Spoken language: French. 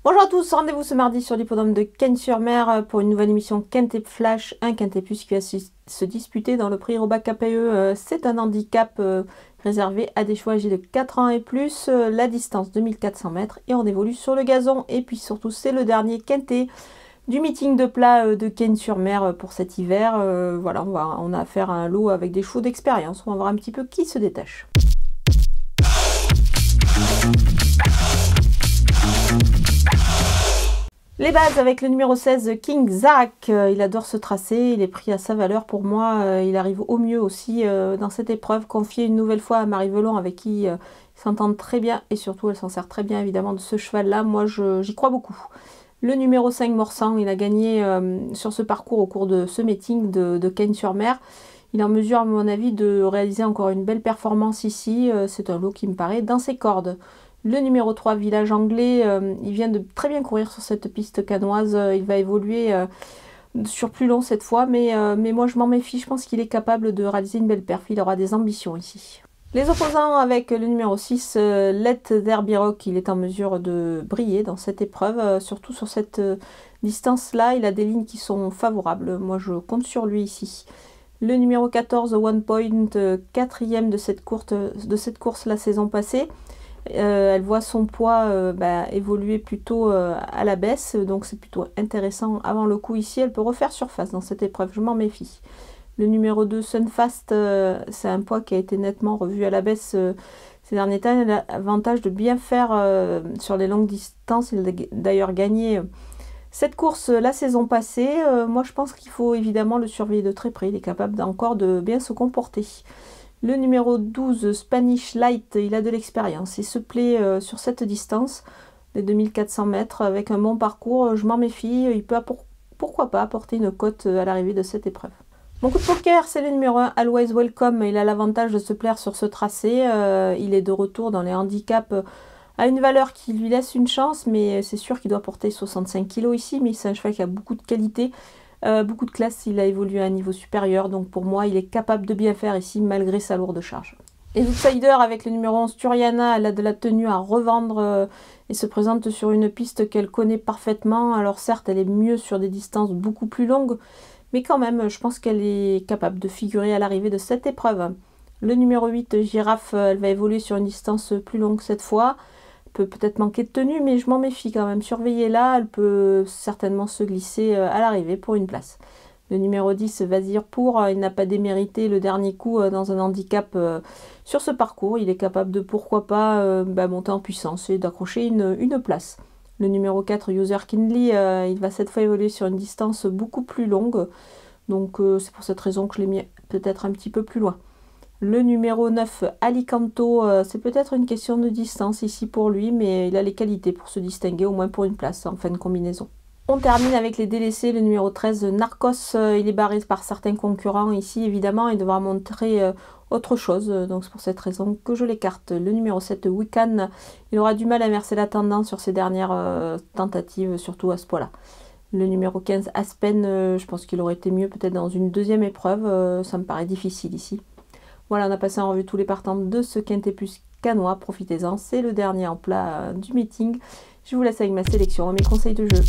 Bonjour à tous, rendez-vous ce mardi sur l'hippodrome de Cagnes-sur-Mer pour une nouvelle émission Quintet Flash, un Quintet Plus qui va se disputer dans le prix Robac KPE. C'est un handicap réservé à des chevaux âgés de 4 ans et plus, la distance 2400 mètres et on évolue sur le gazon. Et puis surtout c'est le dernier Quintet du meeting de plat de Cagnes-sur-Mer pour cet hiver. Voilà, on a affaire à un lot avec des chevaux d'expérience, on va voir un petit peu qui se détache. Les bases avec le numéro 16, King Zach, il adore ce tracé, il est pris à sa valeur pour moi, il arrive au mieux aussi dans cette épreuve, confié une nouvelle fois à Marie Velon avec qui ils s'entendent très bien et surtout elle s'en sert très bien évidemment de ce cheval là, moi j'y crois beaucoup. Le numéro 5, Morsan, il a gagné sur ce parcours au cours de ce meeting de Cagnes-sur-Mer, il est en mesure à mon avis de réaliser encore une belle performance ici, c'est un lot qui me paraît dans ses cordes. Le numéro 3, Village Anglais, il vient de très bien courir sur cette piste canoise. Il va évoluer sur plus long cette fois, mais moi je m'en méfie. Je pense qu'il est capable de réaliser une belle perf. Il aura des ambitions ici. Les opposants avec le numéro 6, Let There Be Rock, il est en mesure de briller dans cette épreuve. Surtout sur cette distance-là, il a des lignes qui sont favorables. Moi je compte sur lui ici. Le numéro 14, One Point, quatrième de cette course la saison passée. Elle voit son poids évoluer plutôt à la baisse, donc c'est plutôt intéressant avant le coup ici. Elle peut refaire surface dans cette épreuve, je m'en méfie. Le numéro 2, Sunfast, c'est un poids qui a été nettement revu à la baisse ces derniers temps. Elle a l'avantage de bien faire sur les longues distances. Il a d'ailleurs gagné cette course la saison passée. Moi je pense qu'il faut évidemment le surveiller de très près, il est capable encore de bien se comporter. Le numéro 12, Spanish Light, il a de l'expérience. Il se plaît sur cette distance, les 2400 mètres, avec un bon parcours. Je m'en méfie, il peut pourquoi pas apporter une cote à l'arrivée de cette épreuve. Mon coup de poker, c'est le numéro 1, Always Welcome. Il a l'avantage de se plaire sur ce tracé. Il est de retour dans les handicaps à une valeur qui lui laisse une chance, mais c'est sûr qu'il doit porter 65 kg ici, mais c'est un cheval qui a beaucoup de qualité. Beaucoup de classe, il a évolué à un niveau supérieur, donc pour moi il est capable de bien faire ici malgré sa lourde charge. Les outsiders avec le numéro 11, Turiana, elle a de la tenue à revendre et se présente sur une piste qu'elle connaît parfaitement. Alors certes elle est mieux sur des distances beaucoup plus longues, mais quand même je pense qu'elle est capable de figurer à l'arrivée de cette épreuve. Le numéro 8, Girafe, elle va évoluer sur une distance plus longue cette fois. Peut-être manquer de tenue, mais je m'en méfie quand même. Surveillez-la, elle peut certainement se glisser à l'arrivée pour une place. Le numéro 10, Vazir Pour, il n'a pas démérité le dernier coup dans un handicap sur ce parcours. Il est capable de, pourquoi pas, monter en puissance et d'accrocher une place. Le numéro 4, User Kindly, il va cette fois évoluer sur une distance beaucoup plus longue. Donc c'est pour cette raison que je l'ai mis peut-être un petit peu plus loin. Le numéro 9, Alicanto, c'est peut-être une question de distance ici pour lui, mais il a les qualités pour se distinguer, au moins pour une place en fin de combinaison. On termine avec les délaissés, le numéro 13, Narcos, il est barré par certains concurrents ici, évidemment, il devra montrer autre chose, donc c'est pour cette raison que je l'écarte. Le numéro 7, Wiccan, il aura du mal à inverser la tendance sur ses dernières tentatives, surtout à ce poids-là. Le numéro 15, Aspen, je pense qu'il aurait été mieux peut-être dans une deuxième épreuve, ça me paraît difficile ici. Voilà, on a passé en revue tous les partants de ce Quintet Plus canois. Profitez-en, c'est le dernier en plat du meeting. Je vous laisse avec ma sélection et mes conseils de jeu.